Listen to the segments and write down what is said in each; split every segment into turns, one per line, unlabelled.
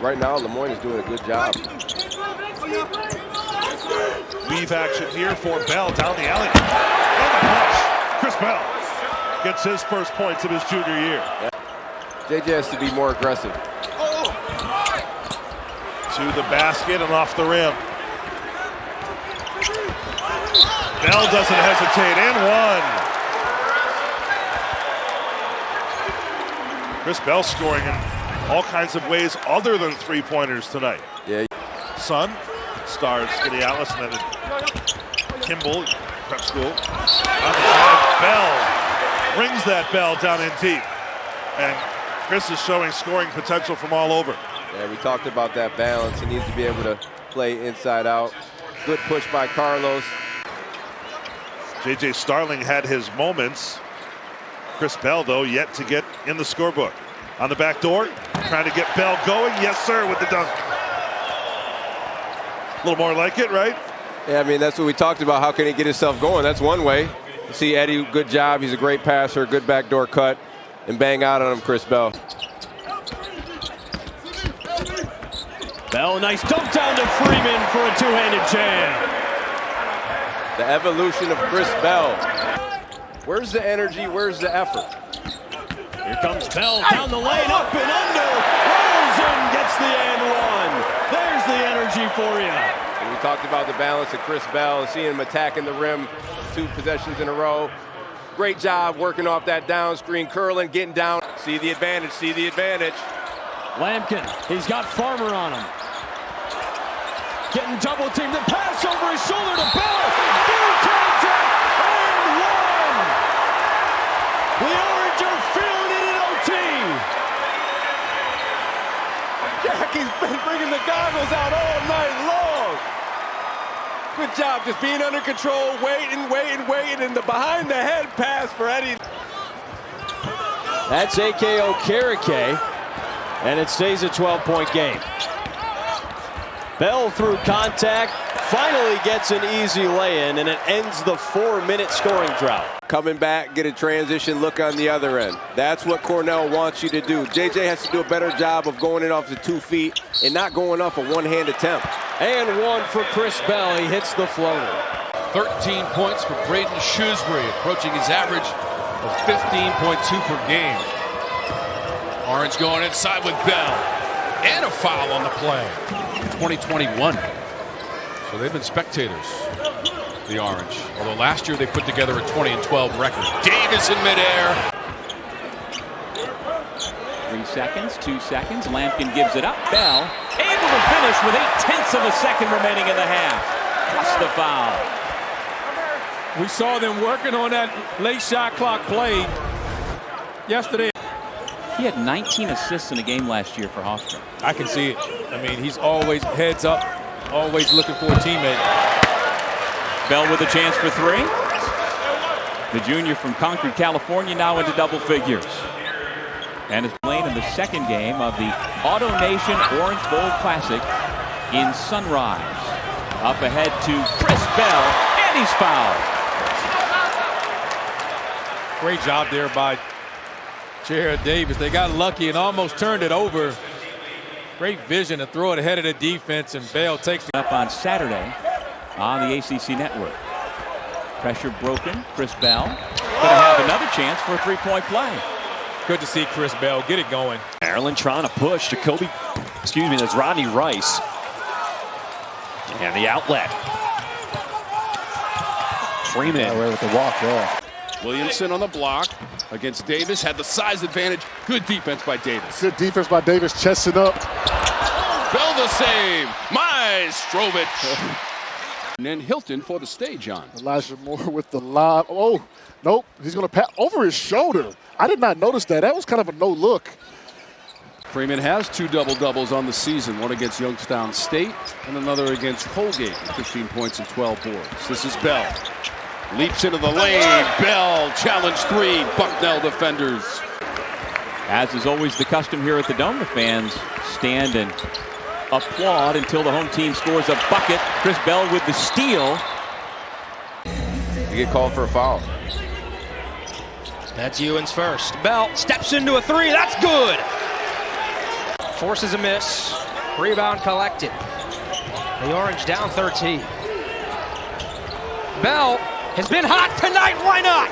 right now, Lemoyne is doing a good job.
Weave action here for Bell down the alley. And the push. Chris Bell gets his first points of his junior year.
Yeah. JJ has to be more aggressive.
To the basket and off the rim. Bell doesn't hesitate, and one. Chris Bell scoring in all kinds of ways other than three-pointers tonight.
Yeah.
Sun stars Skinny Atlas, and then Kimball, prep school. On the drive, Bell rings that bell down in deep. And Chris is showing scoring potential from all over.
Yeah, we talked about that balance. He needs to be able to play inside out. Good push by Carlos.
J.J. Starling had his moments. Chris Bell, though, yet to get in the scorebook. On the back door, trying to get Bell going. Yes, sir, with the dunk. A little more like it, right?
Yeah, I mean, that's what we talked about. How can he get himself going? That's one way. You see Eddie, good job. He's a great passer, good backdoor cut, and bang out on him, Chris Bell.
Bell, nice dump down to Freeman for a two-handed jam.
The evolution of Chris Bell. Where's the energy? Where's the effort?
Here comes Bell down the lane, up and under. Rosen gets the and one. There's the energy for you.
And we talked about the balance of Chris Bell and seeing him attacking the rim 2 possessions in a row. Great job working off that down screen, curling, getting down. See the advantage, see the advantage.
Lampkin, he's got Farmer on him. Getting double teamed, the pass over his shoulder to Bell. Through contact, and one. The Orange are feeling it in OT.
Jackie's been bringing the goggles out all night long. Good job just being under control, waiting, and the behind the head pass for Eddie.
That's A.K. Okereke, and it stays a 12-point game. Bell through contact, finally gets an easy lay-in, and it ends the 4-minute scoring drought.
Coming back, get a transition look on the other end. That's what Cornell wants you to do. JJ has to do a better job of going in off the 2 feet and not going off a one-hand attempt.
And one for Chris Bell. He hits the floater.
13 points for Braden Shrewsbury, approaching his average of 15.2 per game. Orange going inside with Bell. And a foul on the play. 2021. So they've been spectators, the Orange. Although last year they put together a 20-12 record. Davis in midair.
3 seconds, 2 seconds. Lampkin gives it up. Bell able to finish with 0.8 of a second remaining in the half. Plus the foul.
We saw them working on that late shot clock play yesterday.
He had 19 assists in a game last year for Hofstra.
I can see it. I mean, he's always heads up, always looking for a teammate.
Bell with a chance for 3. The junior from Concord, California, now into double figures. And is playing in the second game of the Auto Nation Orange Bowl Classic in Sunrise. Up ahead to Chris Bell, and he's fouled.
Great job there by Jared Davis. They got lucky and almost turned it over. Great vision to throw it ahead of the defense, and Bell takes it
up on Saturday on the ACC network. Pressure broken. Chris Bell going to have another chance for a 3-point play.
Good to see Chris Bell get it going.
Maryland trying to push. That's Rodney Rice. And the outlet. Freeman.
Away with the walk there.
Williamson on the block against Davis. Had the size advantage. Good defense by Davis.
Good defense by Davis, chesting up.
Bell the save. Maestrovich. And then Hilton for the stay, John.
Elijah Moore with the lob. Oh, nope. He's going to pass over his shoulder. I did not notice that. That was kind of a no look.
Freeman has 2 double-doubles on the season. One against Youngstown State and another against Colgate. 15 points and 12 boards. This is Bell. Leaps into the lane. Bell, challenge 3. Bucknell defenders.
As is always the custom here at the Dome, the fans stand and applaud until the home team scores a bucket. Chris Bell with the steal.
You get called for a foul.
That's Ewens first. Bell steps into a 3. That's good. Forces a miss. Rebound collected. The Orange down 13. Bell has been hot tonight. Why not?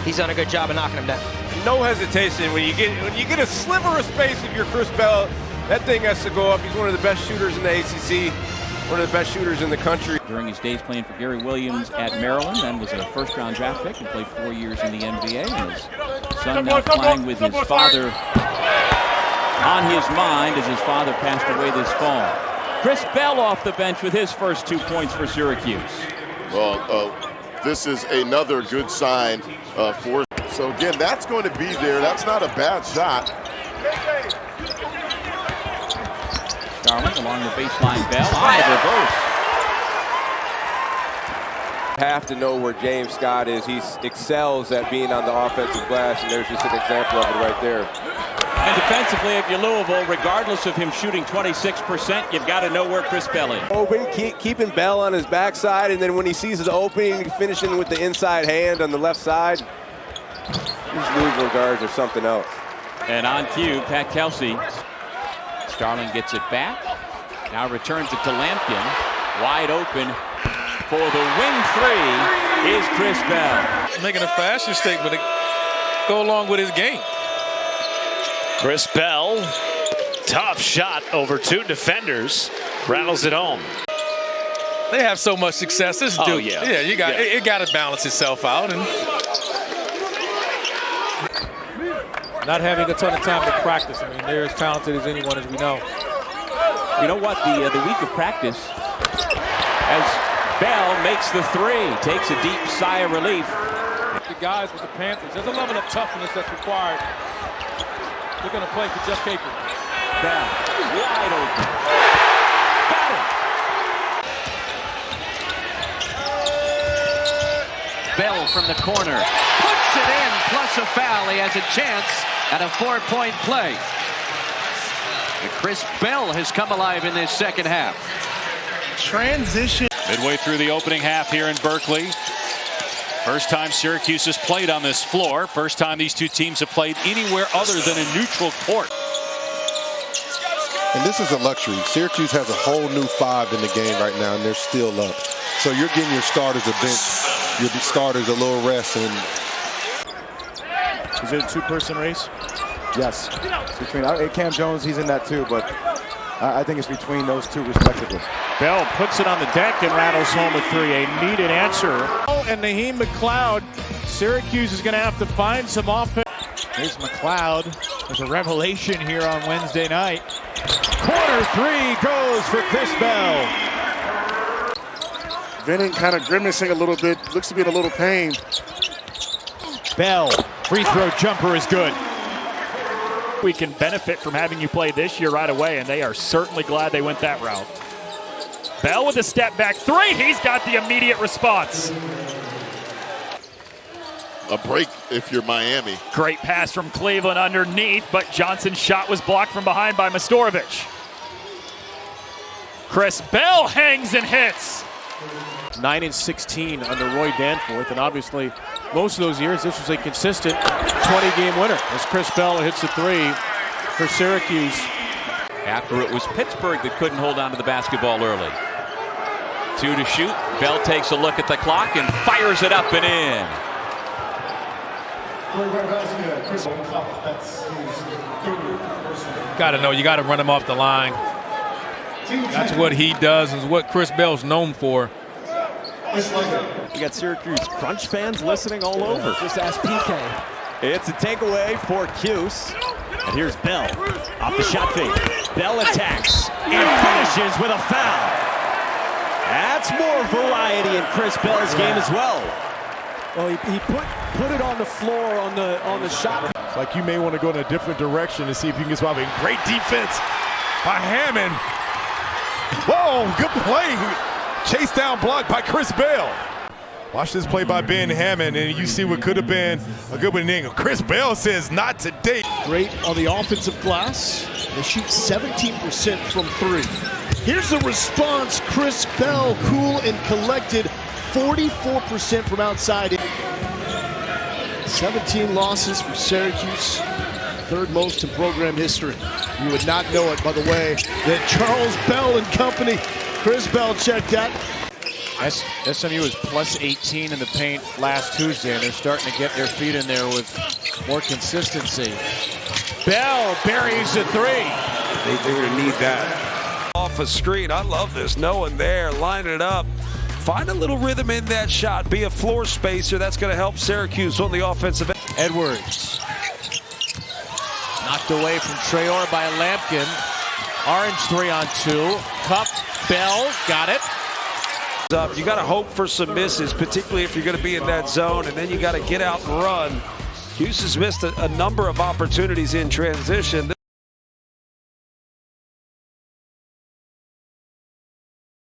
He's done a good job of knocking him down.
No hesitation. When you get a sliver of space if you're Chris Bell, that thing has to go up. He's one of the best shooters in the ACC, one of the best shooters in the country.
During his days playing for Gary Williams at Maryland, then was a first-round draft pick and played 4 years in the NBA. And his son now playing with his father on his mind as his father passed away this fall. Chris Bell off the bench with his first 2 points for Syracuse.
Well, this is another good sign for. So again, that's going to be there. That's not a bad shot.
Starling along the baseline. Bell on the reverse.
Have to know where James Scott is. He excels at being on the offensive glass, and there's just an example of it right there.
And defensively, if you're Louisville, regardless of him shooting 26%, you've got to know where Chris Bell is.
Open, keeping Bell on his backside, and then when he sees the opening, finishing with the inside hand on the left side. These Louisville guards are something else.
And on cue, Pat Kelsey. Starling gets it back. Now returns it to Lampkin. Wide open for the wing three is Chris Bell.
Making a fashion statement to go along with his game.
Chris Bell, tough shot over 2 defenders, rattles it home.
They have so much success. This dude, you got it got to balance itself out, and not having a ton of time to practice. I mean, they're as talented as anyone, as we know.
You know what? The week of practice, as Bell makes the three, takes a deep sigh of relief.
The guys with the Panthers, there's a level of toughness that's required. They're going to play for Jeff Capel.
Bell, wide open. Got it.
Bell from the corner. Puts it in, plus a foul. He has a chance at a 4-point play. And Chris Bell has come alive in this second half.
Transition. Midway through the opening half here in Berkeley. First time Syracuse has played on this floor. First time these two teams have played anywhere other than a neutral court.
And this is a luxury. Syracuse has a whole new 5 in the game right now, and they're still up. So you're getting your starters a bench, your starters a little rest. And
is it a 2-person race?
Yes. It's between Cam Jones, he's in that too, but I think it's between those two respectively.
Bell puts it on the deck and rattles home a 3. A needed answer. And Naheem McLeod, Syracuse is going to have to find some offense. Here's McLeod. There's a revelation here on Wednesday night. Corner 3 goes for Chris Bell.
Venning kind of grimacing a little bit. Looks to be in a little pain.
Bell, free throw jumper is good. We can benefit from having you play this year right away, and they are certainly glad they went that route. Bell with a step back 3. He's got the immediate response.
A break if you're Miami.
Great pass from Cleveland underneath, but Johnson's shot was blocked from behind by Mastorovich. Chris Bell hangs and hits.
9-16 under Roy Danforth, and obviously most of those years this was a consistent 20-game winner as Chris Bell hits the 3 for Syracuse.
After it was Pittsburgh that couldn't hold on to the basketball early. 2 to shoot. Bell takes a look at the clock and fires it up and in.
Got to know, you got to run him off the line. That's what he does and what Chris Bell's known for.
You got Syracuse Crunch fans listening all over.
Just ask PK.
It's a takeaway for Cuse. And here's Bell off the shot fake. Bell attacks and finishes with a foul. That's more variety in Chris Bell's game as well.
Well, he put it on the floor on the shot.
It's like you may want to go in a different direction to see if you can get swapping. Great defense by Hammond. Whoa, good play. Chase down block by Chris Bell. Watch this play by Ben Hammond, and you see what could have been a good one. Chris Bell says not today.
Great on the offensive glass. They shoot 17% from 3. Here's the response. Chris Bell, cool and collected, 44% from outside. 17 losses for Syracuse. third most in program history. You would not know it, by the way, that Charles Bell and company, Chris Bell checked out.
SMU was plus 18 in the paint last Tuesday, and they're starting to get their feet in there with more consistency. Bell buries a three.
They're going to need that. Off a screen. I love this. No one there. Line it up. Find a little rhythm in that shot. Be a floor spacer. That's going to help Syracuse on the offensive end.
Edwards. Knocked away from Traore by Lampkin. Orange 3-on-2. Cup. Bell. Got it.
Up. You got to hope for some misses, particularly if you're going to be in that zone, and then you got to get out and run. Cuse has missed a number of opportunities in transition.